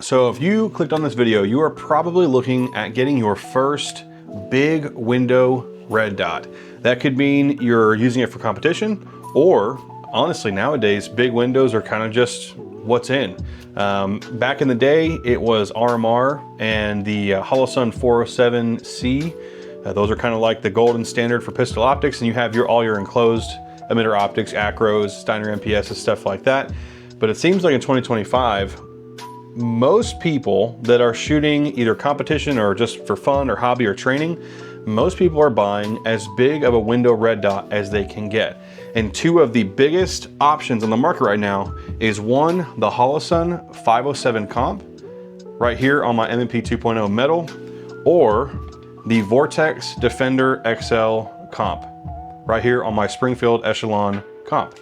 So if you clicked on this video, you are probably looking at getting your first big window red dot. That could mean you're using it for competition, or honestly nowadays, big windows are kind of just what's in. Back in the day, it was RMR and the Holosun 407C. Those are kind of like the golden standard for pistol optics, and you have all your enclosed emitter optics, acros, Steiner MPSs, stuff like that. But it seems like in 2025, most people that are shooting either competition or just for fun or hobby or training, most people are buying as big of a window red dot as they can get. And two of the biggest options on the market right now is one, the Holosun 507 comp, right here on my M&P 2.0 metal, or the Vortex Defender XL comp, right here on my Springfield Echelon comp.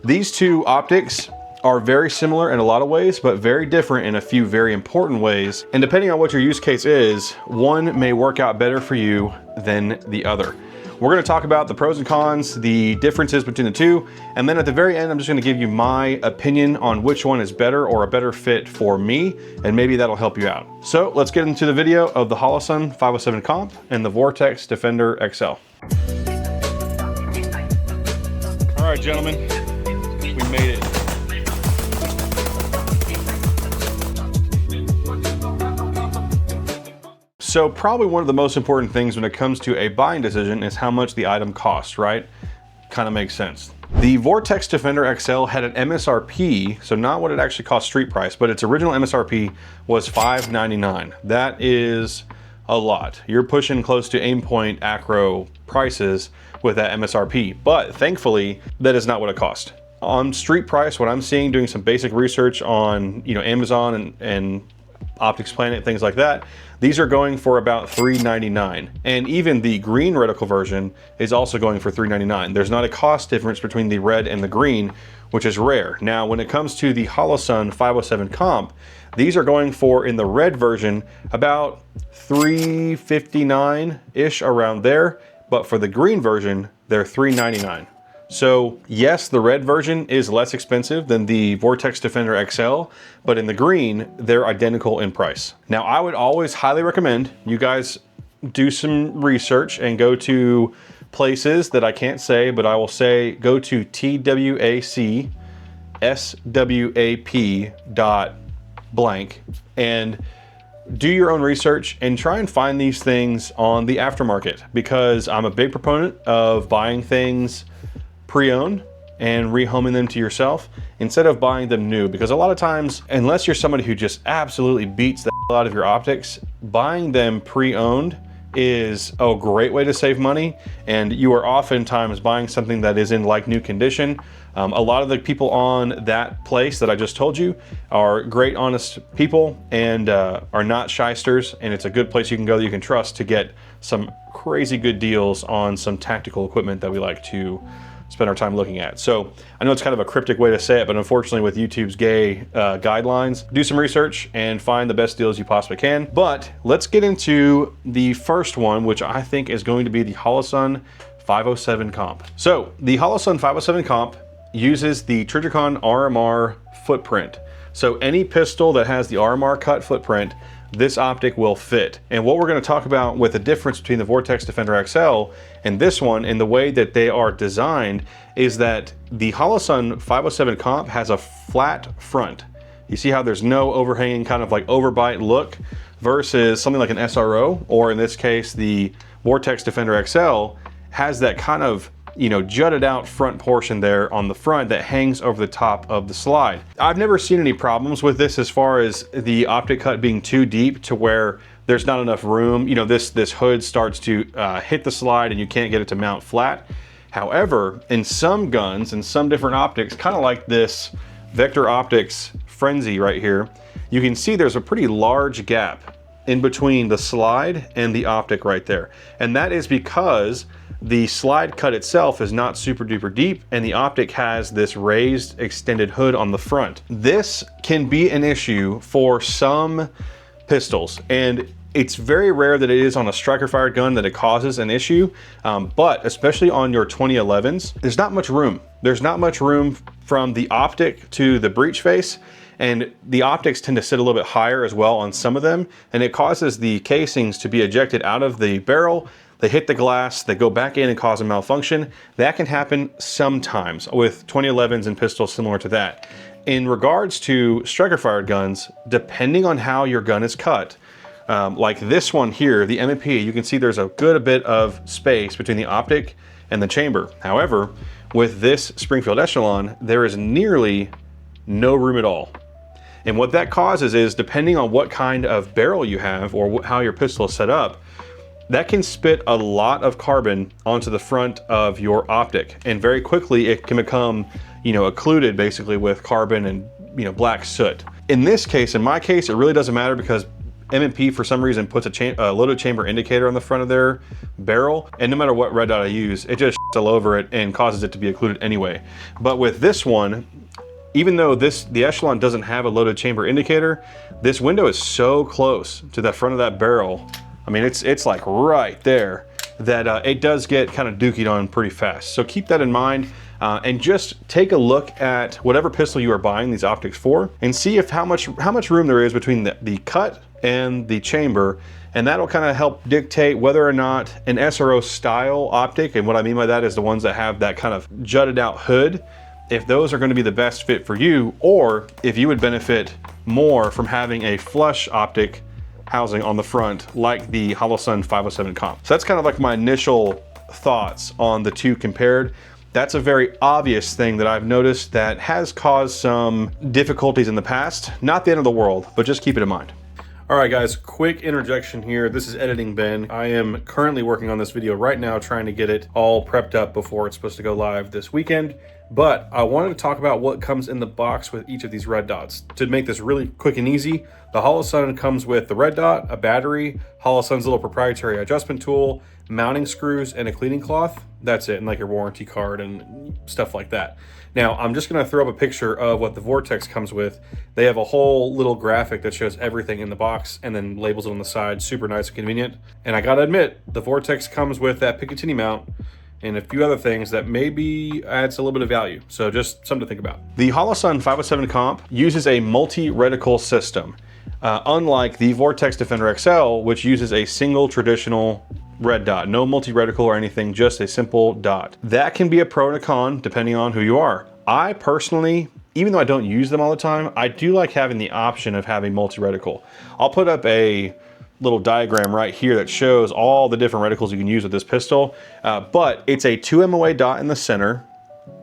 These two optics are very similar in a lot of ways, but very different in a few very important ways. And depending on what your use case is, one may work out better for you than the other. We're gonna talk about the pros and cons, the differences between the two, and then at the very end, I'm just gonna give you my opinion on which one is better or a better fit for me, and maybe that'll help you out. So let's get into the video of the Holosun 507 comp and the Vortex Defender XL. All right, gentlemen, we made it. So probably one of the most important things when it comes to a buying decision is how much the item costs, right? Kind of makes sense. The Vortex Defender XL had an MSRP, so not what it actually cost street price, but its original MSRP was $599. That is a lot. You're pushing close to aimpoint acro prices with that MSRP, but thankfully that is not what it cost. On street price, what I'm seeing, doing some basic research on Amazon and Optics Planet, things like that, these are going for about $399. And even the green reticle version is also going for $399. There's not a cost difference between the red and the green, which is rare. Now, when it comes to the Holosun 507 comp, these are going for, in the red version, about $359-ish, around there. But for the green version, they're $399. So yes, the red version is less expensive than the Vortex Defender XL, but in the green, they're identical in price. Now, I would always highly recommend you guys do some research and go to places that I can't say, but I will say go to TWACSWAP.blank and do your own research and try and find these things on the aftermarket, because I'm a big proponent of buying things pre-owned and rehoming them to yourself instead of buying them new, because a lot of times, unless you're somebody who just absolutely beats the hell out of your optics, buying them pre-owned is a great way to save money, and you are oftentimes buying something that is in like new condition. A lot of the people on that place that I just told you are great, honest people, and are not shysters, and it's a good place you can go that you can trust to get some crazy good deals on some tactical equipment that we like to spend our time looking at. So I know it's kind of a cryptic way to say it, but unfortunately with YouTube's gay guidelines, do some research and find the best deals you possibly can. But let's get into the first one, which I think is going to be the Holosun 507 comp. So the Holosun 507 comp uses the Trijicon RMR footprint. So any pistol that has the RMR cut footprint, this optic will fit. And what we're going to talk about with the difference between the Vortex Defender XL and this one, and the way that they are designed, is that the Holosun 507 comp has a flat front. You see how there's no overhanging kind of like overbite look, versus something like an SRO, or in this case the Vortex Defender XL has that kind of jutted out front portion there on the front that hangs over the top of the slide. I've never seen any problems with this as far as the optic cut being too deep to where there's not enough room. This hood starts to hit the slide and you can't get it to mount flat. However, in some guns and some different optics, kind of like this Vector Optics Frenzy right here, you can see there's a pretty large gap in between the slide and the optic right there. And that is because the slide cut itself is not super duper deep, and the optic has this raised extended hood on the front. This can be an issue for some pistols, and it's very rare that it is on a striker fired gun that it causes an issue, but especially on your 2011s, there's not much room. There's not much room from the optic to the breech face, And the optics tend to sit a little bit higher as well on some of them, and it causes the casings to be ejected out of the barrel. They hit the glass, they go back in and cause a malfunction. That can happen sometimes with 2011s and pistols similar to that. In regards to striker fired guns, depending on how your gun is cut, like this one here, the M&P, you can see there's a good bit of space between the optic and the chamber. However, with this Springfield Echelon, there is nearly no room at all. And what that causes is, depending on what kind of barrel you have or how your pistol is set up, that can spit a lot of carbon onto the front of your optic. And very quickly it can become, occluded basically with carbon and, black soot. In this case, in my case, it really doesn't matter because M&P for some reason puts a loaded chamber indicator on the front of their barrel, and no matter what red dot I use, it just all over it and causes it to be occluded anyway. But with this one, even though the Echelon doesn't have a loaded chamber indicator, this window is so close to the front of that barrel. I mean, it's like right there that it does get kind of dookied on pretty fast. So keep that in mind. And just take a look at whatever pistol you are buying these optics for and see if how much room there is between the cut and the chamber, and that'll kind of help dictate whether or not an SRO style optic, and what I mean by that is the ones that have that kind of jutted out hood, if those are going to be the best fit for you, or if you would benefit more from having a flush optic housing on the front like the Holosun 507 comp. So that's kind of like my initial thoughts on the two compared. That's a very obvious thing that I've noticed that has caused some difficulties in the past. Not the end of the world, but just keep it in mind. All right, guys, quick interjection here. This is Editing Ben. I am currently working on this video right now, trying to get it all prepped up before it's supposed to go live this weekend. But I wanted to talk about what comes in the box with each of these red dots. To make this really quick and easy, the Holosun comes with the red dot, a battery, Holosun's little proprietary adjustment tool, mounting screws, and a cleaning cloth. That's it, and like your warranty card and stuff like that. Now, I'm just gonna throw up a picture of what the Vortex comes with. They have a whole little graphic that shows everything in the box and then labels it on the side. Super nice and convenient. And I gotta admit, the Vortex comes with that Picatinny mount and a few other things that maybe adds a little bit of value. So just something to think about. The Holosun 507 comp uses a multi-reticle system, unlike the Vortex Defender XL, which uses a single traditional red dot. No multi-reticle or anything, just a simple dot. That can be a pro and a con depending on who you are. I personally, even though I don't use them all the time, I do like having the option of having multi-reticle. I'll put up a little diagram right here that shows all the different reticles you can use with this pistol, but it's a 2 MOA dot in the center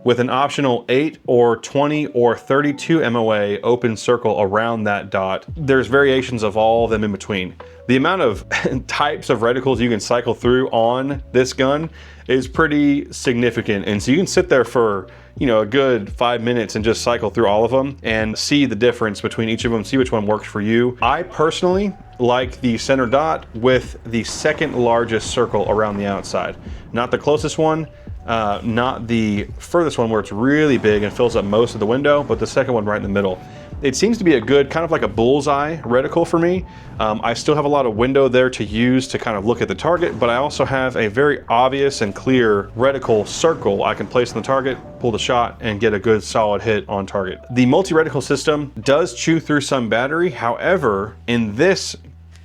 with an optional 8 or 20 or 32 MOA open circle around that dot. There's variations of all of them in between. The amount of types of reticles you can cycle through on this gun is pretty significant, and so you can sit there for a good 5 minutes and just cycle through all of them and see the difference between each of them, see which one works for you. I personally like the center dot with the second largest circle around the outside. Not the closest one, not the furthest one where it's really big and fills up most of the window, but the second one right in the middle. It seems to be a good, kind of like a bullseye reticle for me. I still have a lot of window there to use to kind of look at the target, but I also have a very obvious and clear reticle circle I can place on the target, pull the shot, and get a good solid hit on target. The multi-reticle system does chew through some battery. However, in this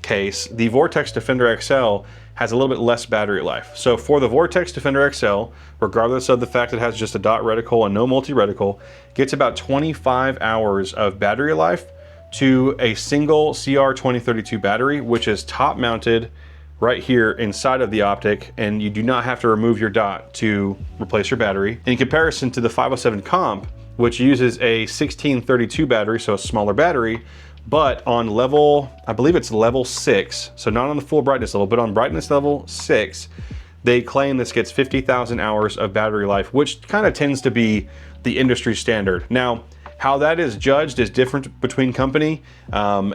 case, the Vortex Defender XL has a little bit less battery life. So for the Vortex Defender XL, regardless of the fact it has just a dot reticle and no multi-reticle, gets about 25 hours of battery life to a single CR2032 battery, which is top mounted right here inside of the optic, and you do not have to remove your dot to replace your battery. In comparison to the 507 comp, which uses a 1632 battery, so a smaller battery, but on level, I believe it's level 6, so not on the full brightness level, but on brightness level 6, they claim this gets 50,000 hours of battery life, which kind of tends to be the industry standard. Now, how that is judged is different between company.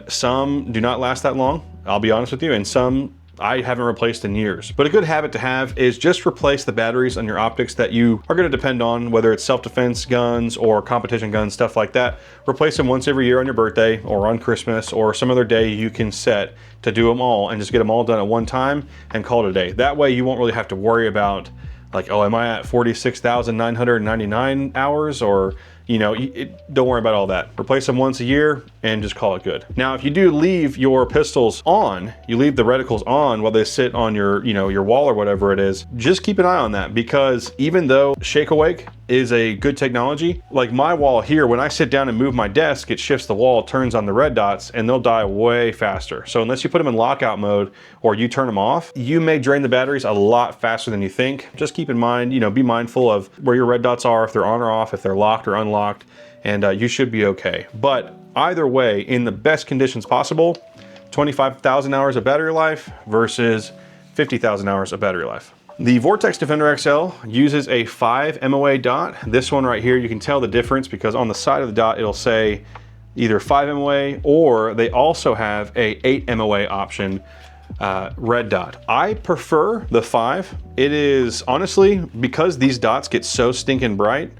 Some do not last that long, I'll be honest with you, and some I haven't replaced in years. But a good habit to have is just replace the batteries on your optics that you are going to depend on, whether it's self-defense guns or competition guns, stuff like that. Replace them once every year on your birthday or on Christmas or some other day you can set to do them all, and just get them all done at one time and call it a day. That way you won't really have to worry about Like, oh, am I at 46,999 hours? Or, you know, don't worry about all that. Replace them once a year and just call it good. Now, if you do leave your pistols on, you leave the reticles on while they sit on your, you know, your wall or whatever it is, just keep an eye on that, because even though Shake Awake is a good technology, like my wall here, when I sit down and move my desk, it shifts the wall, turns on the red dots, and they'll die way faster. So unless you put them in lockout mode or you turn them off, you may drain the batteries a lot faster than you think. Just keep in mind, you know, be mindful of where your red dots are, if they're on or off, if they're locked or unlocked, and you should be okay. But either way, in the best conditions possible, 25,000 hours of battery life versus 50,000 hours of battery life. The Vortex Defender XL uses a 5 MOA dot. This one right here, you can tell the difference because on the side of the dot, it'll say either 5 MOA, or they also have a 8 MOA option, red dot. I prefer the 5. It is honestly, because these dots get so stinking bright,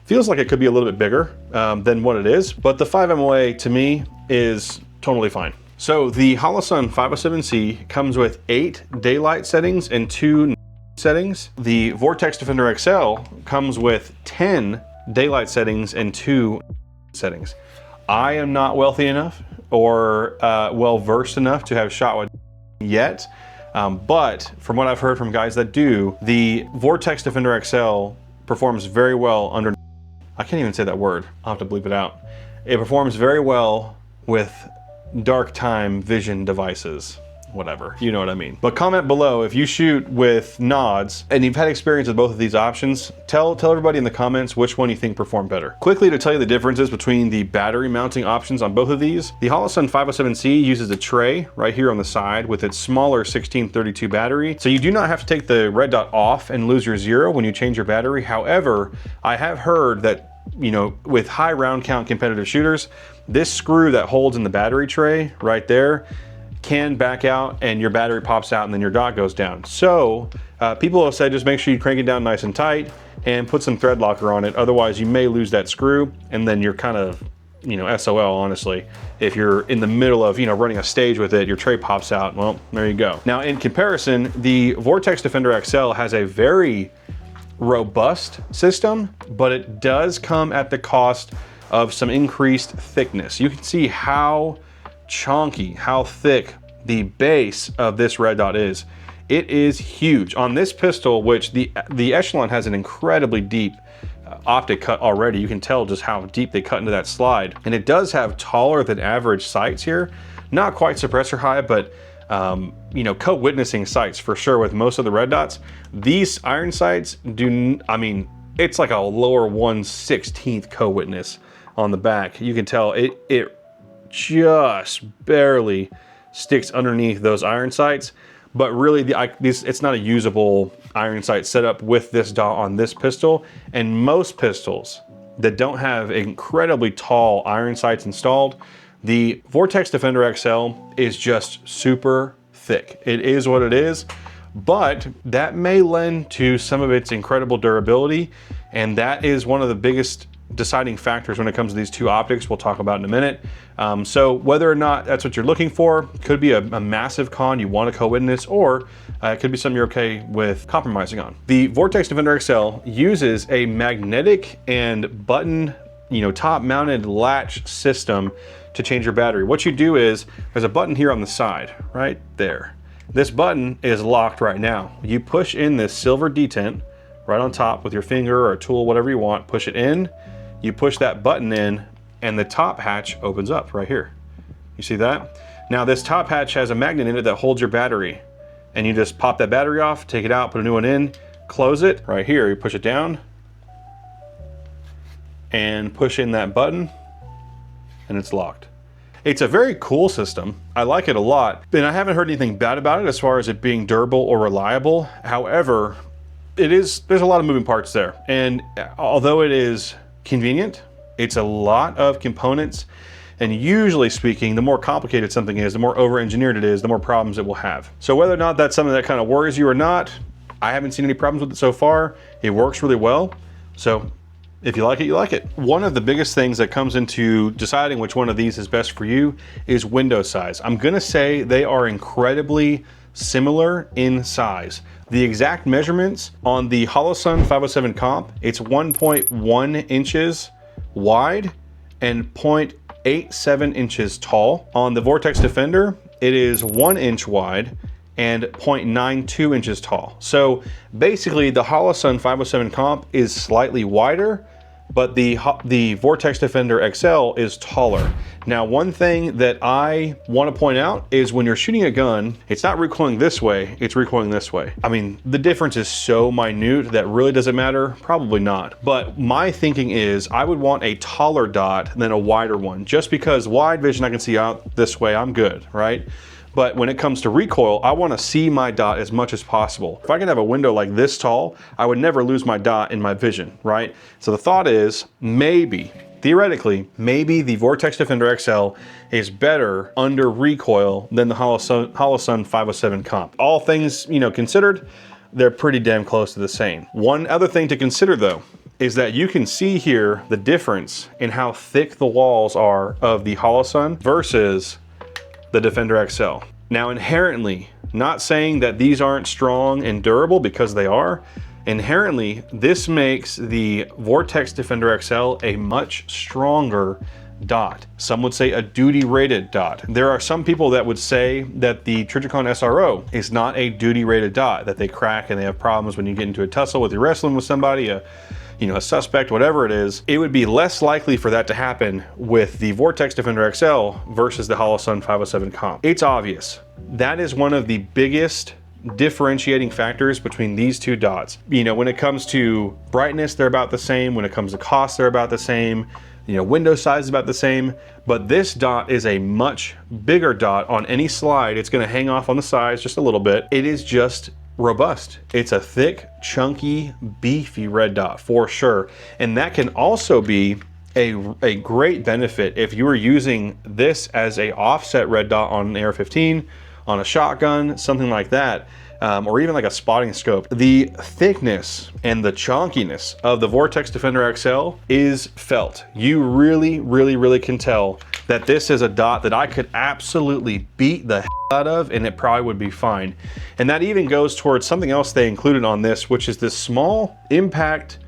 feels like it could be a little bit bigger than what it is, but the 5 MOA to me is totally fine. So the Holosun 507C comes with 8 daylight settings and 2 settings. The Vortex Defender XL comes with 10 daylight settings and 2 settings. I am not wealthy enough or well versed enough to have shot with yet, but from what I've heard from guys that do, the Vortex Defender XL performs very well under, I can't even say that word, I'll have to bleep it out. It performs very well with dark time vision devices, whatever, you know what I mean. But comment below if you shoot with nods and you've had experience with both of these options. Tell everybody in the comments which one you think performed better. Quickly to tell you the differences between the battery mounting options on both of these, the Holosun 507C uses a tray right here on the side with its smaller 1632 battery, so you do not have to take the red dot off and lose your 0 when you change your battery. However, I have heard that, you know, with high round count competitive shooters, this screw that holds in the battery tray right there can back out and your battery pops out and then your dot goes down. So people have said just make sure you crank it down nice and tight and put some thread locker on it. Otherwise you may lose that screw and then you're kind of, you know, SOL honestly. If you're in the middle of, you know, running a stage with it, your tray pops out, well, there you go. Now in comparison, the Vortex Defender XL has a very robust system, but it does come at the cost of some increased thickness. You can see how chunky, how thick the base of this red dot is. It is huge. On this pistol, which the Echelon has an incredibly deep optic cut already, you can tell just how deep they cut into that slide. And it does have taller than average sights here. Not quite suppressor high, but you know, co-witnessing sights for sure with most of the red dots. These iron sights do, I mean, it's like a lower 1/16 co-witness on the back. You can tell it just barely sticks underneath those iron sights, but really it's not a usable iron sight setup with this dot on this pistol. And most pistols that don't have incredibly tall iron sights installed, the Vortex Defender XL is just super thick. It is what it is, but that may lend to some of its incredible durability, and that is one of the biggest deciding factors when it comes to these two optics we'll talk about in a minute. So whether or not that's what you're looking for, could be a massive con you want to co-witness, or it could be something you're okay with compromising on. The Vortex Defender XL uses a magnetic and button, you know, top mounted latch system to change your battery. What you do is, there's a button here on the side, right there. This button is locked right now. You push in this silver detent right on top with your finger or a tool, whatever you want, push it in, you push that button in, and the top hatch opens up right here. You see that? Now this top hatch has a magnet in it that holds your battery, and you just pop that battery off, take it out, put a new one in, close it. Right here, you push it down and push in that button, and it's locked. It's a very cool system. I like it a lot, and I haven't heard anything bad about it as far as it being durable or reliable. However, there's a lot of moving parts there. And although it is convenient, it's a lot of components, and usually speaking, the more complicated something is, the more over-engineered it is, the more problems it will have. So whether or not that's something that kind of worries you or not, I haven't seen any problems with it so far. It works really well. So if you like it, you like it. One of the biggest things that comes into deciding which one of these is best for you is window size. I'm gonna say they are incredibly similar in size. The exact measurements on the Holosun 507 comp, it's 1.1 inches wide and 0.87 inches tall. On the Vortex Defender, it is 1 inch wide and 0.92 inches tall. So basically the Holosun 507 comp is slightly wider, but the Vortex Defender XL is taller. Now, one thing that I want to point out is when you're shooting a gun, it's not recoiling this way, it's recoiling this way. I mean, the difference is so minute that really does it matter? Probably not. But my thinking is I would want a taller dot than a wider one, just because wide vision I can see out this way, I'm good, right? But when it comes to recoil, I want to see my dot as much as possible. If I can have a window like this tall, I would never lose my dot in my vision, right? So the thought is maybe, theoretically, maybe the Vortex Defender XL is better under recoil than the Holosun 507 comp. All things, considered, they're pretty damn close to the same. One other thing to consider though, is that you can see here the difference in how thick the walls are of the Holosun versus the Defender XL. Now inherently, not saying that these aren't strong and durable, because they are, inherently this makes the Vortex Defender XL a much stronger dot. Some would say a duty rated dot. There are some people that would say that the Trijicon SRO is not a duty rated dot, that they crack and they have problems when you get into a tussle with your wrestling with somebody, a suspect, whatever it is. It would be less likely for that to happen with the Vortex Defender XL versus the Holosun 507 comp. It's obvious. That is one of the biggest differentiating factors between these two dots. When it comes to brightness, they're about the same. When it comes to cost, they're about the same. Window size is about the same, but this dot is a much bigger dot. On any slide, it's gonna hang off on the sides just a little bit. It is just robust. It's a thick, chunky, beefy red dot for sure. And that can also be a great benefit if you were using this as a offset red dot on an AR-15, on a shotgun, something like that, or even like a spotting scope. The thickness and the chunkiness of the Vortex Defender XL is felt. You really, really, really can tell that this is a dot that I could absolutely beat the hell out of, and it probably would be fine. And that even goes towards something else they included on this, which is this small impact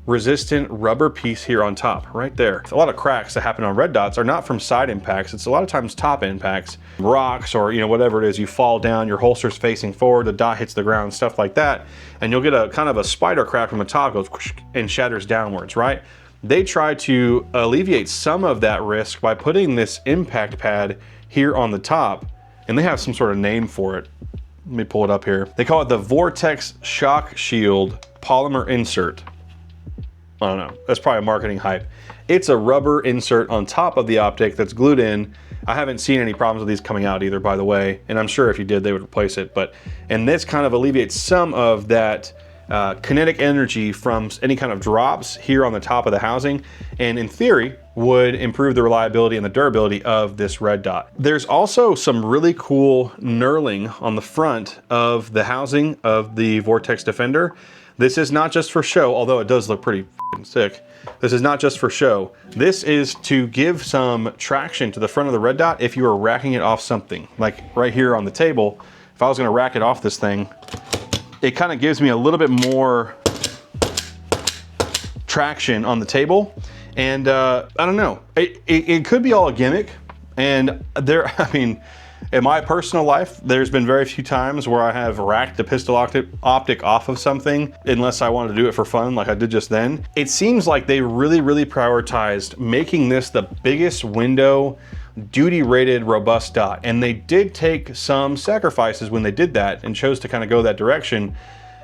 resistant rubber piece here on top, right there. A lot of cracks that happen on red dots are not from side impacts. It's a lot of times top impacts, rocks, or whatever it is. You fall down, your holster's facing forward, the dot hits the ground, stuff like that, and you'll get a kind of a spider crack from the top, goes and shatters downwards, right? They try to alleviate some of that risk by putting this impact pad here on the top, and they have some sort of name for it. Let me pull it up here. They call it the Vortex Shock Shield Polymer Insert. I don't know, that's probably a marketing hype. It's a rubber insert on top of the optic that's glued in. I haven't seen any problems with these coming out either, by the way, and I'm sure if you did, they would replace it. And this kind of alleviates some of that kinetic energy from any kind of drops here on the top of the housing, and in theory would improve the reliability and the durability of this red dot. There's also some really cool knurling on the front of the housing of the Vortex Defender. This is not just for show, although it does look pretty sick. This is not just for show. This is to give some traction to the front of the red dot if you are racking it off something. Like right here on the table, if I was gonna rack it off this thing, it kind of gives me a little bit more traction on the table. And I don't know, it could be all a gimmick. And in my personal life, there's been very few times where I have racked the pistol optic off of something, unless I wanted to do it for fun like I did just then. It seems like they really, really prioritized making this the biggest window, duty rated, robust dot. And they did take some sacrifices when they did that and chose to kind of go that direction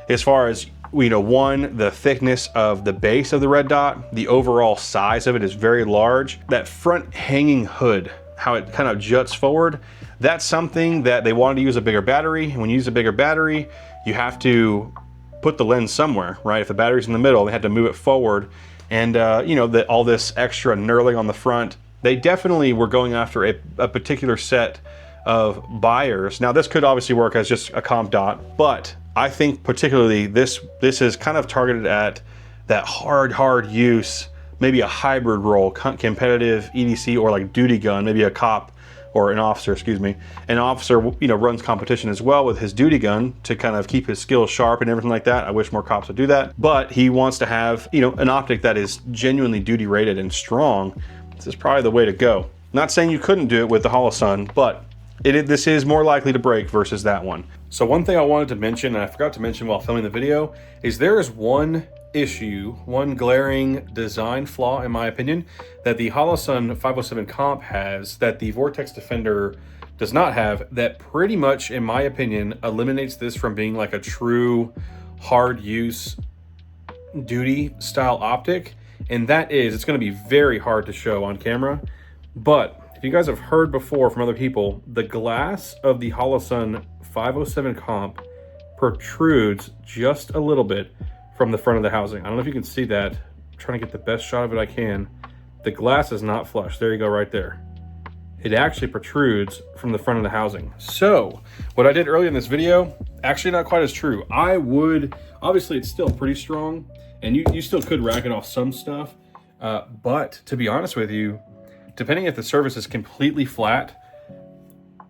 as far as, one, the thickness of the base of the red dot, the overall size of it is very large. That front hanging hood, how it kind of juts forward, that's something that they wanted to use a bigger battery. And when you use a bigger battery, you have to put the lens somewhere, right? If the battery's in the middle, they had to move it forward. And all this extra knurling on the front, they definitely were going after a particular set of buyers. Now this could obviously work as just a comp dot, but I think particularly this is kind of targeted at that hard use, maybe a hybrid role, competitive EDC or like duty gun, maybe a cop or an officer, excuse me. An officer, you know, runs competition as well with his duty gun to kind of keep his skills sharp and everything like that. I wish more cops would do that, but he wants to have, you know, an optic that is genuinely duty rated and strong. This is probably the way to go. Not saying you couldn't do it with the Holosun, but this is more likely to break versus that one. So one thing I wanted to mention, and I forgot to mention while filming the video, is there is one issue, one glaring design flaw in my opinion, that the Holosun 507 comp has that the Vortex Defender does not have, that pretty much, in my opinion, eliminates this from being like a true hard use duty style optic. And that is, it's going to be very hard to show on camera, but if you guys have heard before from other people, the glass of the Holosun 507 comp protrudes just a little bit from the front of the housing. I don't know if you can see that. I'm trying to get the best shot of it I can. The glass is not flush. There you go, right there. It actually protrudes from the front of the housing. So what I did earlier in this video, actually not quite as true. I would, obviously it's still pretty strong, and you still could rack it off some stuff, but to be honest with you, depending if the surface is completely flat,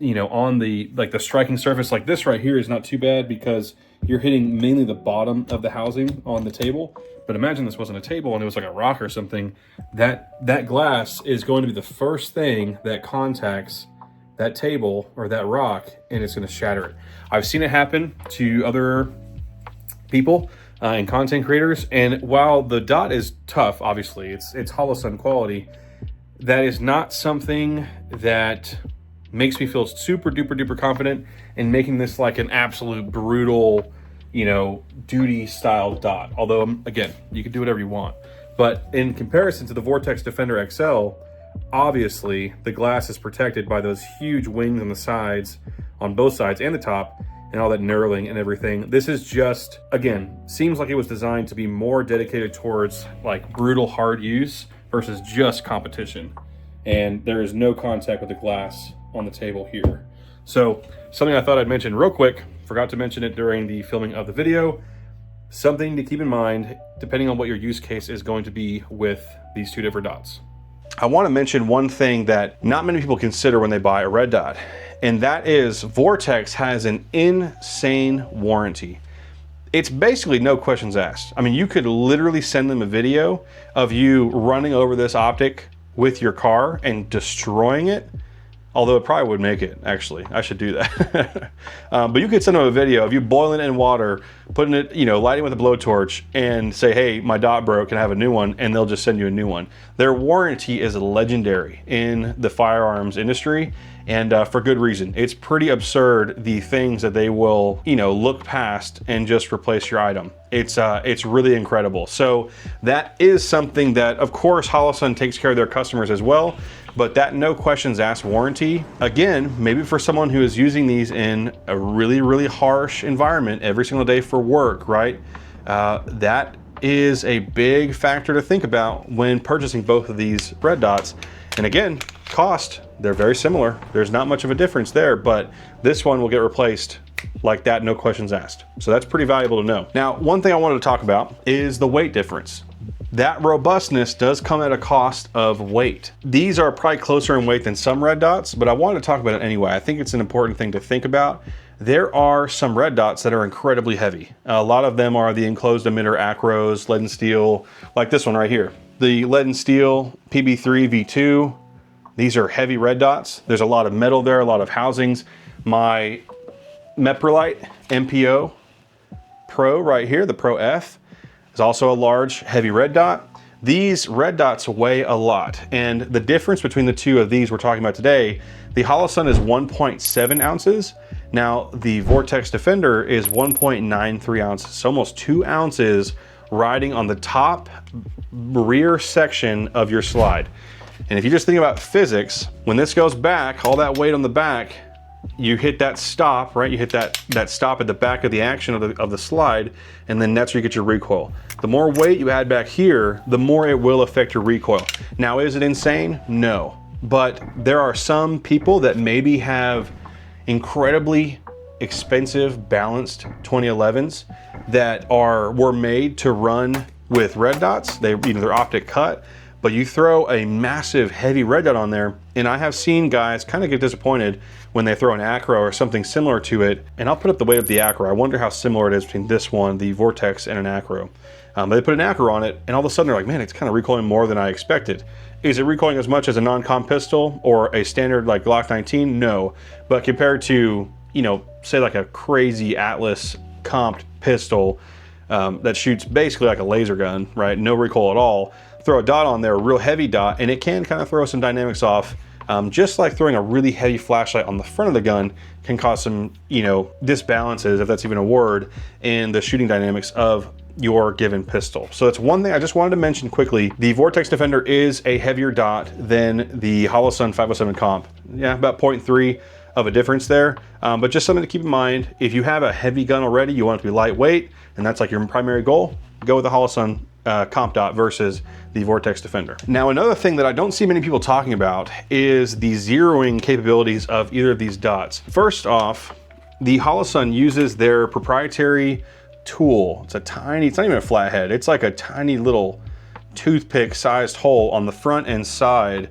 you know, on the, like the striking surface like this right here is not too bad because you're hitting mainly the bottom of the housing on the table. But imagine this wasn't a table and it was like a rock or something. That glass is going to be the first thing that contacts that table or that rock, and it's going to shatter it. I've seen it happen to other people and content creators. And while the dot is tough, obviously it's Holosun quality, that is not something that makes me feel super duper duper confident in making this like an absolute brutal, you know, duty style dot. Although again, you can do whatever you want, but in comparison to the Vortex Defender XL, obviously the glass is protected by those huge wings on the sides, on both sides and the top, and all that knurling and everything. This is just, again, seems like it was designed to be more dedicated towards like brutal hard use versus just competition. And there is no contact with the glass on the table here. So something I thought I'd mention real quick, forgot to mention it during the filming of the video, something to keep in mind depending on what your use case is going to be with these two different dots. I want to mention one thing that not many people consider when they buy a red dot, and that is Vortex has an insane warranty. It's basically no questions asked. I mean, you could literally send them a video of you running over this optic with your car and destroying it, although it probably would make it, actually. I should do that. But you could send them a video of you boiling it in water, putting it, you know, lighting with a blowtorch, and say, hey, my dot broke, can I have a new one? And they'll just send you a new one. Their warranty is legendary in the firearms industry, and for good reason. It's pretty absurd the things that they will, you know, look past and just replace your item. It's really incredible. So that is something that, of course, Holosun takes care of their customers as well. But that no questions asked warranty, again, maybe for someone who is using these in a really, really harsh environment every single day for work, right? That is a big factor to think about when purchasing both of these red dots. And again, cost, they're very similar. There's not much of a difference there, but this one will get replaced like that, no questions asked. So that's pretty valuable to know. Now, one thing I wanted to talk about is the weight difference. That robustness does come at a cost of weight. These are probably closer in weight than some red dots, but I wanted to talk about it anyway. I think it's an important thing to think about. There are some red dots that are incredibly heavy. A lot of them are the enclosed emitter acros, lead and steel, like this one right here. The lead and steel PB3 V2, these are heavy red dots. There's a lot of metal there, a lot of housings. My Meprolite MPO Pro right here, the Pro F, is also a large, heavy red dot. These red dots weigh a lot, and the difference between the two of these we're talking about today, the Holosun is 1.7 ounces. Now, the Vortex Defender is 1.93 ounces, so almost 2 ounces riding on the top rear section of your slide. And if you just think about physics, when this goes back, all that weight on the back, you hit that stop, right? You hit that stop at the back of the action of the slide, and then that's where you get your recoil. The more weight you add back here, the more it will affect your recoil. Now, is it insane? No. But there are some people that maybe have incredibly expensive balanced 2011s that were made to run with red dots. They're optic cut, but you throw a massive heavy red dot on there, and I have seen guys kind of get disappointed when they throw an acro or something similar to it. And I'll put up the weight of the acro. I wonder how similar it is between this one, the Vortex, and an acro. But they put an acro on it, and all of a sudden they're like, man, it's kind of recoiling more than I expected. Is it recoiling as much as a non-comp pistol or a standard like Glock 19? No. But compared to, you know, say like a crazy Atlas comped pistol that shoots basically like a laser gun, right? No recoil at all. Throw a dot on there, a real heavy dot, and it can kind of throw some dynamics off. Just like throwing a really heavy flashlight on the front of the gun can cause some, you know, disbalances, if that's even a word, in the shooting dynamics of your given pistol. So that's one thing I just wanted to mention quickly. The Vortex Defender is a heavier dot than the Holosun 507 comp. Yeah, about 0.3 of a difference there. But just something to keep in mind, if you have a heavy gun already, you want it to be lightweight, and that's like your primary goal, go with the Holosun comp dot versus the Vortex Defender. Now, another thing that I don't see many people talking about is the zeroing capabilities of either of these dots. First off, the Holosun uses their proprietary tool. It's a tiny, it's not even a flathead. It's like a tiny little toothpick sized hole on the front and side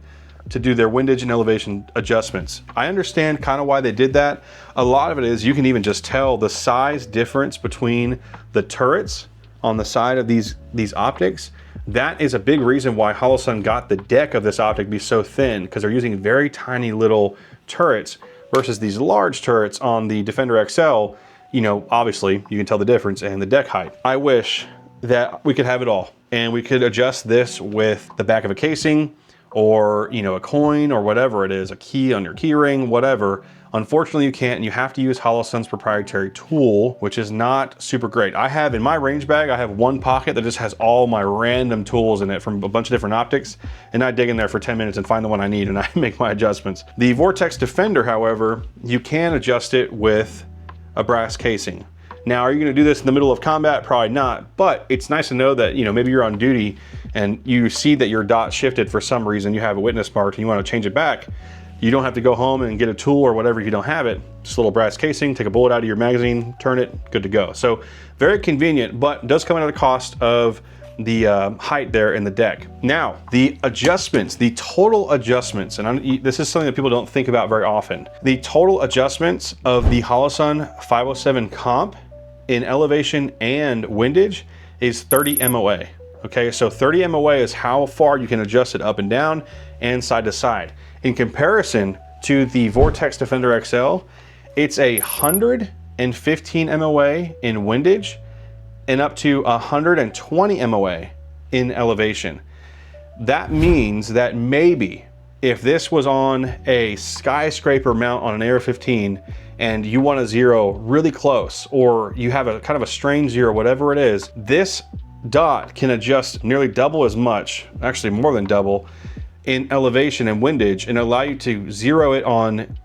to do their windage and elevation adjustments. I understand kind of why they did that. A lot of it is you can even just tell the size difference between the turrets on the side of these optics. That is a big reason why Holosun got the deck of this optic to be so thin, because they're using very tiny little turrets versus these large turrets on the Defender XL. You know, obviously you can tell the difference in the deck height. I wish that we could have it all and we could adjust this with the back of a casing or, you know, a coin or whatever it is, a key on your key ring, whatever. Unfortunately, you can't, and you have to use Holosun's proprietary tool, which is not super great. I have in my range bag, I have one pocket that just has all my random tools in it from a bunch of different optics, and I dig in there for 10 minutes and find the one I need and I make my adjustments. The Vortex Defender, however, you can adjust it with a brass casing. Now, are you gonna do this in the middle of combat? Probably not, but it's nice to know that, you know, maybe you're on duty and you see that your dot shifted for some reason, you have a witness mark and you wanna change it back. You don't have to go home and get a tool or whatever if you don't have it. Just a little brass casing, take a bullet out of your magazine, turn it, good to go. So very convenient, but does come at a cost of the height there in the deck. Now, the adjustments, the total adjustments, and this is something that people don't think about very often. The total adjustments of the Holosun 507 comp in elevation and windage is 30 MOA. Okay, so 30 MOA is how far you can adjust it up and down and side to side. In comparison to the Vortex Defender XL, it's 115 MOA in windage and up to 120 MOA in elevation. That means that maybe if this was on a skyscraper mount on an AR-15 and you want a zero really close, or you have a kind of a strange zero, whatever it is, this dot can adjust nearly double as much, actually more than double, in elevation and windage, and allow you to zero it on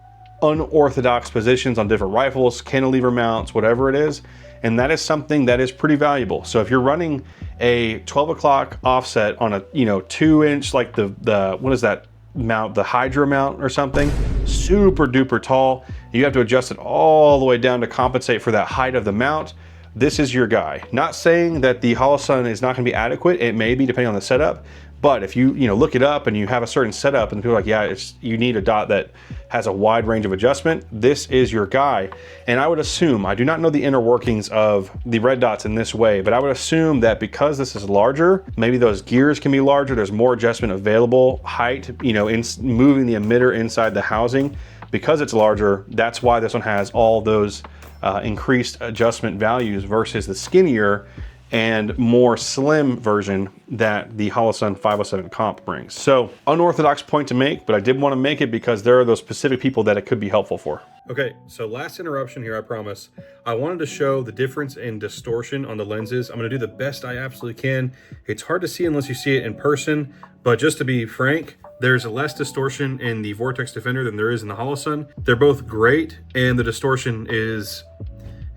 unorthodox positions on different rifles, cantilever mounts, whatever it is. And that is something that is pretty valuable. So if you're running a 12 o'clock offset on a 2-inch, like the what is that mount, the Hydra mount or something, super duper tall, you have to adjust it all the way down to compensate for that height of the mount. This is your guy. Not saying that the Holosun is not going to be adequate. It may be depending on the setup. But if you look it up and you have a certain setup and people are like, yeah, you need a dot that has a wide range of adjustment, this is your guy. And I would assume, I do not know the inner workings of the red dots in this way, but I would assume that because this is larger, maybe those gears can be larger, there's more adjustment available, height, in moving the emitter inside the housing. Because it's larger, that's why this one has all those increased adjustment values versus the skinnier and more slim version that the Holosun 507 comp brings. So unorthodox point to make, but I did want to make it because there are those specific people that it could be helpful for. Okay, so last interruption here, I promise. I wanted to show the difference in distortion on the lenses. I'm gonna do the best I absolutely can. It's hard to see unless you see it in person, but just to be frank, there's less distortion in the Vortex Defender than there is in the Holosun. They're both great, and the distortion is,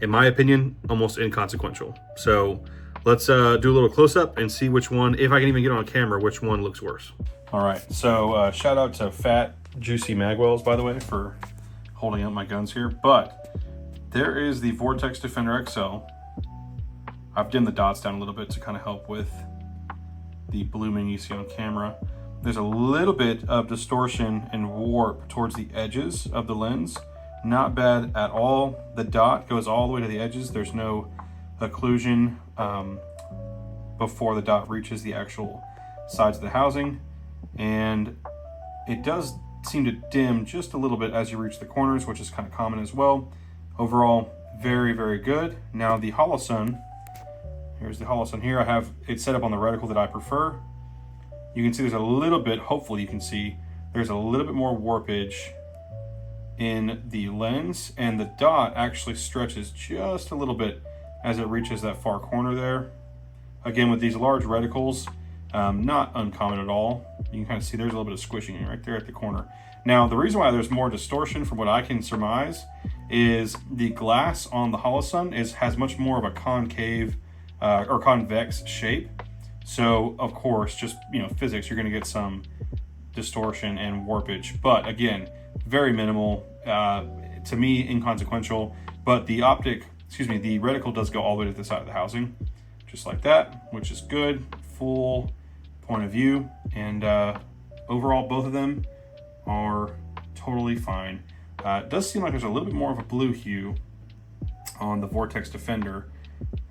in my opinion, almost inconsequential. So let's do a little close-up and see which one, if I can even get on camera, which one looks worse. All right, so shout out to Fat Juicy Magwells, by the way, for holding up my guns here. But there is the Vortex Defender XL. I've dimmed the dots down a little bit to kind of help with the blooming you see on camera. There's a little bit of distortion and warp towards the edges of the lens. Not bad at all. The dot goes all the way to the edges. There's no occlusion before the dot reaches the actual sides of the housing. And it does seem to dim just a little bit as you reach the corners, which is kind of common as well. Overall, very, very good. Now the Holosun, here's the Holosun here. I have it set up on the reticle that I prefer. You can see there's a little bit, hopefully you can see, there's a little bit more warpage in the lens, and the dot actually stretches just a little bit as it reaches that far corner there. Again, with these large reticles, not uncommon at all. You can kind of see there's a little bit of squishing right there at the corner. Now, the reason why there's more distortion from what I can surmise is the glass on the Holosun has much more of a concave or convex shape. So, of course, just, physics, you're going to get some distortion and warpage. But again, very minimal, to me, inconsequential. But the the reticle does go all the way to the side of the housing, just like that, which is good. Full point of view, and overall, both of them are totally fine. It does seem like there's a little bit more of a blue hue on the Vortex Defender,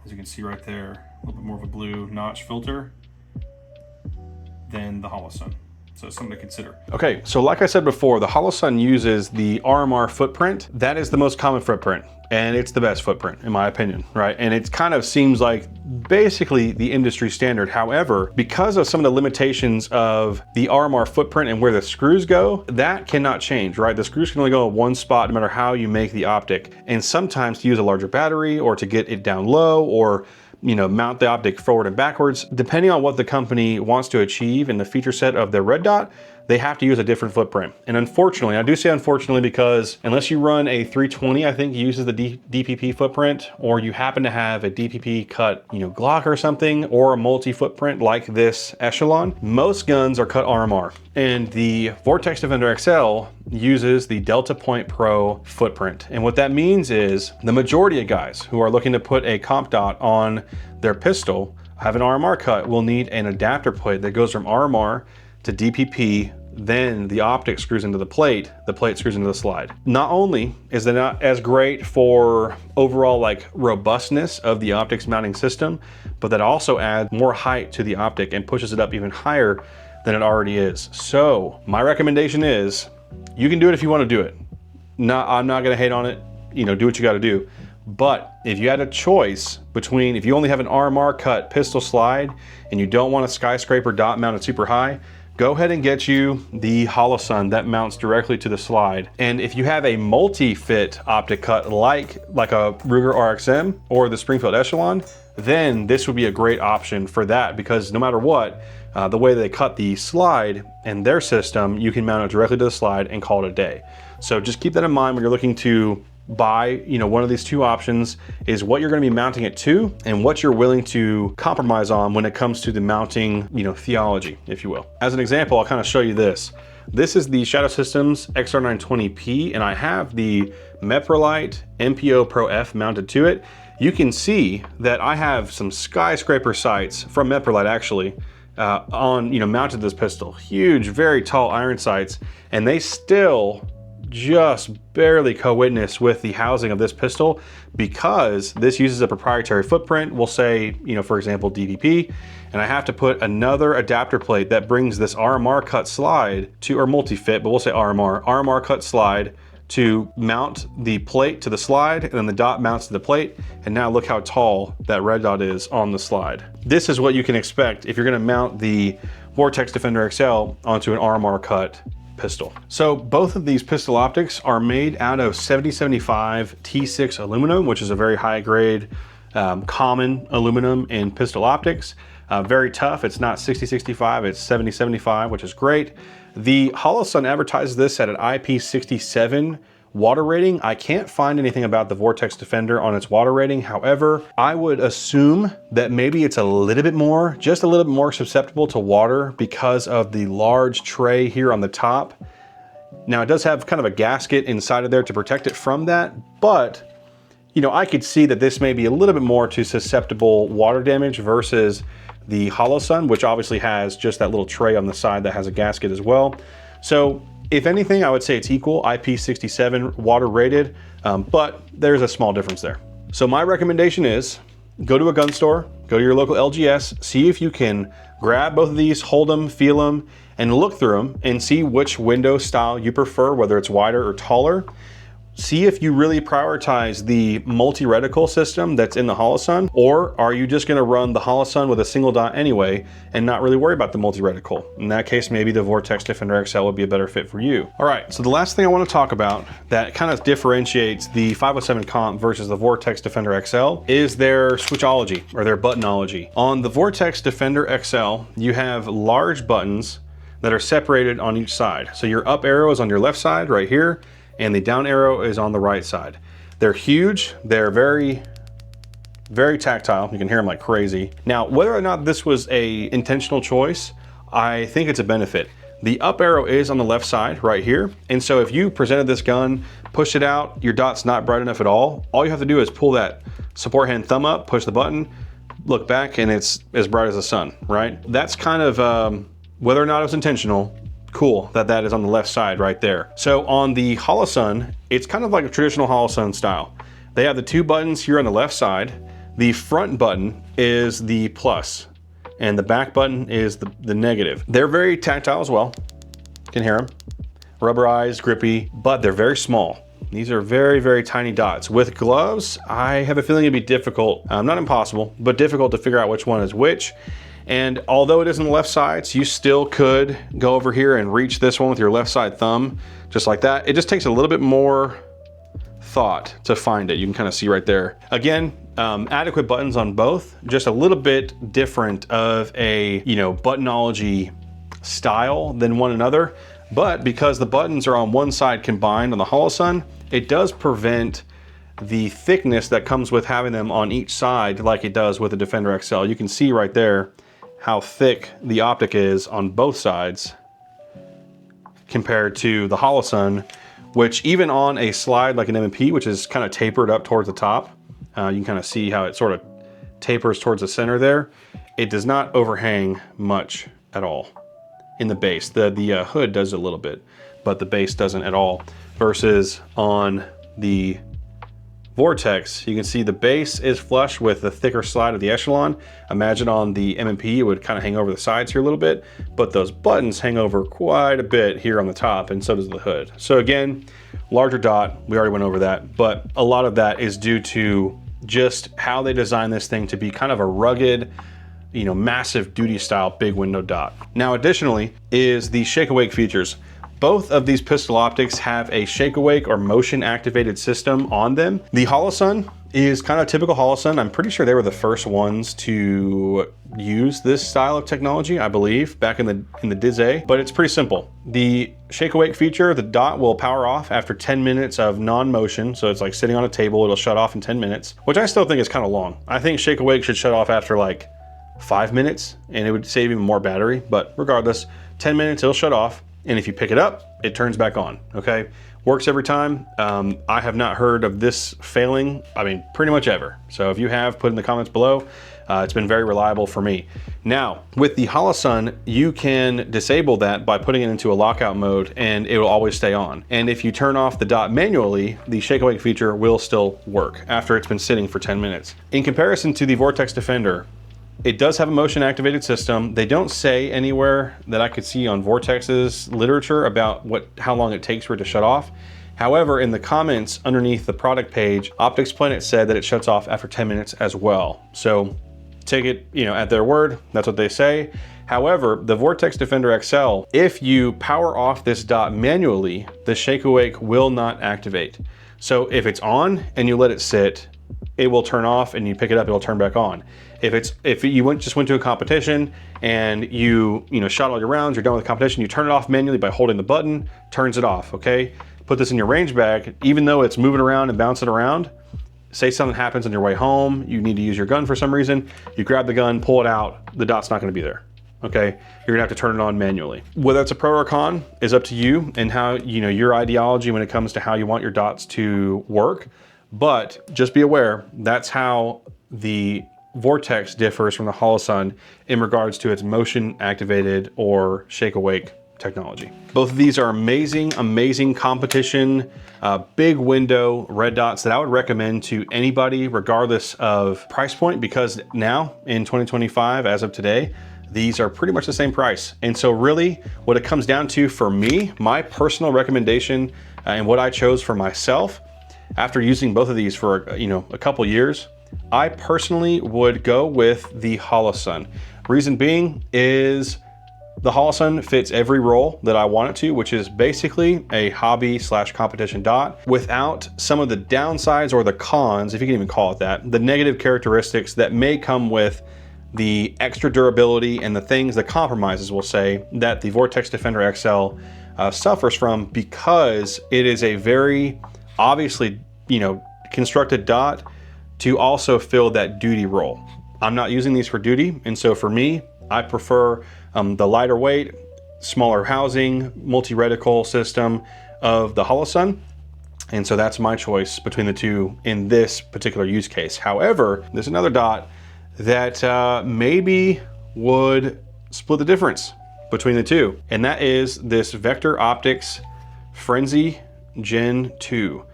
as you can see right there, a little bit more of a blue notch filter than the Holosun. So something to consider. Okay, so like I said before, the Holosun uses the RMR footprint. That is the most common footprint, and it's the best footprint in my opinion, right? And it kind of seems like basically the industry standard. However, because of some of the limitations of the RMR footprint and where the screws go, that cannot change, right? The screws can only go in one spot no matter how you make the optic. And sometimes to use a larger battery or to get it down low, or mount the optic forward and backwards, depending on what the company wants to achieve in the feature set of their red dot, they have to use a different footprint. And unfortunately, I do say unfortunately because unless you run a 320, I think uses the DPP footprint, or you happen to have a DPP cut, Glock or something, or a multi footprint like this Echelon, most guns are cut RMR. And the Vortex Defender XL uses the Delta Point Pro footprint. And what that means is the majority of guys who are looking to put a comp dot on their pistol, have an RMR cut, will need an adapter plate that goes from RMR to DPP, then the optic screws into the plate screws into the slide. Not only is it not as great for overall robustness of the optics mounting system, but that also adds more height to the optic and pushes it up even higher than it already is. So my recommendation is, you can do it if you want to do it. I'm not gonna hate on it, do what you gotta do. But if you had a choice between, if you only have an RMR cut pistol slide and you don't want a skyscraper dot mounted super high, go ahead and get you the Holosun that mounts directly to the slide. And if you have a multi-fit optic cut like a Ruger RXM or the Springfield Echelon, then this would be a great option for that, because no matter what, the way they cut the slide in their system, you can mount it directly to the slide and call it a day. So just keep that in mind when you're looking to buy, one of these two options, is what you're going to be mounting it to and what you're willing to compromise on when it comes to the mounting, theology, if you will. As an example, I'll kind of show you this. This is the Shadow Systems XR920P, and I have the Meprolite MPO Pro F mounted to it. You can see that I have some skyscraper sights from Meprolite actually mounted to this pistol. Huge, very tall iron sights, and they still just barely co-witness with the housing of this pistol, because this uses a proprietary footprint. We'll say, for example, DPP, and I have to put another adapter plate that brings this RMR cut slide to, or multi-fit, but we'll say RMR cut slide to mount the plate to the slide, and then the dot mounts to the plate. And now look how tall that red dot is on the slide. This is what you can expect if you're gonna mount the Vortex Defender XL onto an RMR cut pistol. So both of these pistol optics are made out of 7075 T6 aluminum, which is a very high grade common aluminum in pistol optics. Very tough. It's not 6065, it's 7075, which is great. The Holosun advertises this at an IP67 water rating. I can't find anything about the Vortex Defender on its water rating. However, I would assume that maybe it's a little bit more, just a little bit more susceptible to water because of the large tray here on the top. Now it does have kind of a gasket inside of there to protect it from that, but I could see that this may be a little bit more to susceptible water damage versus the Holosun, which obviously has just that little tray on the side that has a gasket as well. So if anything, I would say it's equal, IP67 water rated, but there's a small difference there. So my recommendation is go to a gun store, go to your local LGS, see if you can grab both of these, hold them, feel them, and look through them and see which window style you prefer, whether it's wider or taller. See if you really prioritize the multi-reticle system that's in the Holosun, or are you just gonna run the Holosun with a single dot anyway and not really worry about the multi-reticle? In that case, maybe the Vortex Defender XL would be a better fit for you. All right, so the last thing I wanna talk about that kind of differentiates the 507 Comp versus the Vortex Defender XL is their switchology or their buttonology. On the Vortex Defender XL, you have large buttons that are separated on each side. So your up arrow is on your left side right here, and the down arrow is on the right side. They're huge, they're very, very tactile. You can hear them like crazy. Now, whether or not this was a intentional choice, I think it's a benefit. The up arrow is on the left side right here. And so if you presented this gun, push it out, your dot's not bright enough at all you have to do is pull that support hand thumb up, push the button, look back, and it's as bright as the sun, right? That's kind of, whether or not it was intentional, cool that is on the left side right there. So on the Holosun, it's kind of like a traditional Holosun style. They have the two buttons here on the left side. The front button is the plus, and the back button is the negative. They're very tactile as well. You can hear them. Rubberized, grippy, but they're very small. These are very, very tiny dots. With gloves, I have a feeling it'd be difficult, not impossible, but difficult to figure out which one is which. And although it is on the left side, so you still could go over here and reach this one with your left side thumb, just like that. It just takes a little bit more thought to find it. You can kind of see right there. Again, adequate buttons on both, just a little bit different of a, buttonology style than one another. But because the buttons are on one side combined on the Holosun, it does prevent the thickness that comes with having them on each side like it does with the Defender XL. You can see right there how thick the optic is on both sides compared to the Holosun, which even on a slide like an M&P, which is kind of tapered up towards the top, you can kind of see how it sort of tapers towards the center there. It does not overhang much at all in the base. The hood does a little bit, but the base doesn't at all. Versus on the Vortex, you can see the base is flush with the thicker slide of the echelon. Imagine on the M&P, it would kind of hang over the sides here a little bit, but those buttons hang over quite a bit here on the top, and so does the hood. So again, larger dot, we already went over that, but a lot of that is due to just how they designed this thing to be kind of a rugged, massive duty style big window dot. Now additionally is the shake awake features. Both of these pistol optics have a shake awake or motion activated system on them. The Holosun is kind of typical Holosun. I'm pretty sure they were the first ones to use this style of technology, I believe, back in the Diz A, but it's pretty simple. The shake awake feature, the dot will power off after 10 minutes of non-motion. So it's like sitting on a table, it'll shut off in 10 minutes, which I still think is kind of long. I think shake awake should shut off after like 5 minutes and it would save even more battery, but regardless, 10 minutes, it'll shut off. And if you pick it up, it turns back on, okay? Works every time. I have not heard of this failing, pretty much ever. So if you have, put in the comments below. It's been very reliable for me. Now, with the Holosun, you can disable that by putting it into a lockout mode and it will always stay on. And if you turn off the dot manually, the shake awake feature will still work after it's been sitting for 10 minutes. In comparison to the Vortex Defender, it does have a motion activated system. They don't say anywhere that I could see on Vortex's literature about how long it takes for it to shut off. However, in the comments underneath the product page, Optics Planet said that it shuts off after 10 minutes as well. So take it, at their word, that's what they say. However, the Vortex Defender XL, if you power off this dot manually, the shake awake will not activate. So if it's on and you let it sit, it will turn off, and you pick it up, it'll turn back on. If you just went to a competition and you shot all your rounds, you're done with the competition, you turn it off manually by holding the button, turns it off, okay? Put this in your range bag, even though it's moving around and bouncing around, say something happens on your way home, you need to use your gun for some reason, you grab the gun, pull it out, the dot's not gonna be there, okay? You're gonna have to turn it on manually. Whether it's a pro or a con is up to you and how, your ideology when it comes to how you want your dots to work. But just be aware, that's how the Vortex differs from the Holosun in regards to its motion activated or shake awake technology. Both of these are amazing competition, big window red dots that I would recommend to anybody regardless of price point, because now in 2025, as of today, these are pretty much the same price. And so really what it comes down to for me, my personal recommendation and what I chose for myself after using both of these for a couple years, I personally would go with the Holosun. Reason being is the Holosun fits every role that I want it to, which is basically a hobby / competition dot without some of the downsides or the cons, if you can even call it that, the negative characteristics that may come with the extra durability and the compromises, we'll say, that the Vortex Defender XL suffers from, because it is a very obviously, constructed dot to also fill that duty role. I'm not using these for duty, and so for me, I prefer the lighter weight, smaller housing, multi-reticle system of the Holosun. And so that's my choice between the two in this particular use case. However, there's another dot that maybe would split the difference between the two. And that is this Vector Optics Frenzy Gen 2.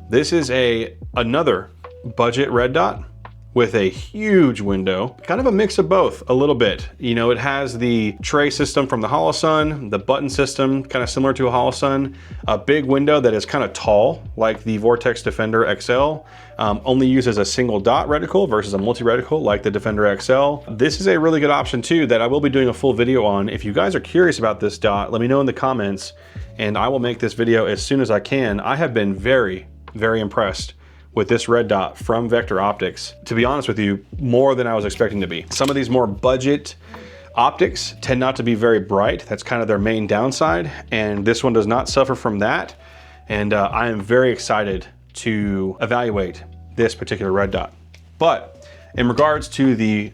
This is another budget red dot with a huge window, kind of a mix of both a little bit. It has the tray system from the Holosun, the button system, kind of similar to a Holosun, a big window that is kind of tall, like the Vortex Defender XL, only uses a single dot reticle versus a multi-reticle like the Defender XL. This is a really good option too that I will be doing a full video on. If you guys are curious about this dot, let me know in the comments and I will make this video as soon as I can. I have been very impressed with this red dot from Vector Optics. To be honest with you, more than I was expecting to be. Some of these more budget optics tend not to be very bright. That's kind of their main downside. And this one does not suffer from that. And I am very excited to evaluate this particular red dot. But in regards to the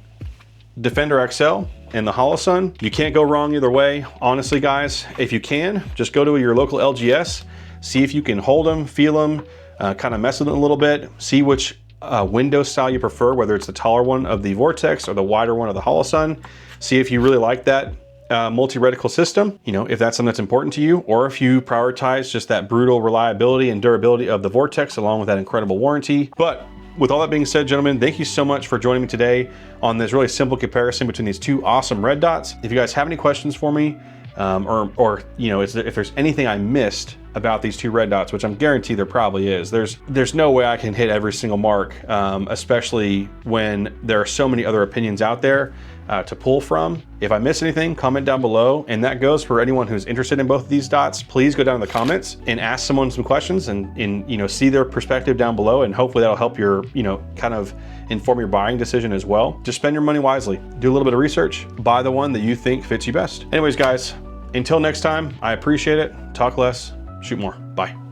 Defender XL and the Holosun, you can't go wrong either way. Honestly, guys, if you can, just go to your local LGS, see if you can hold them, feel them, kind of mess with it a little bit, see which window style you prefer, whether it's the taller one of the Vortex or the wider one of the Holosun. See if you really like that multi-reticle system, if that's something that's important to you, or if you prioritize just that brutal reliability and durability of the Vortex along with that incredible warranty. But with all that being said, gentlemen, thank you so much for joining me today on this really simple comparison between these two awesome red dots. If you guys have any questions for me, or if there's anything I missed about these two red dots, which I'm guaranteed there probably is, there's no way I can hit every single mark, especially when there are so many other opinions out there to pull from. If I miss anything, comment down below. And that goes for anyone who's interested in both of these dots. Please go down in the comments and ask someone some questions and see their perspective down below, and hopefully that'll help your kind of inform your buying decision as well. Just spend your money wisely, do a little bit of research, buy the one that you think fits you best. Anyways, guys, until next time, I appreciate it. Talk less, shoot more. Bye.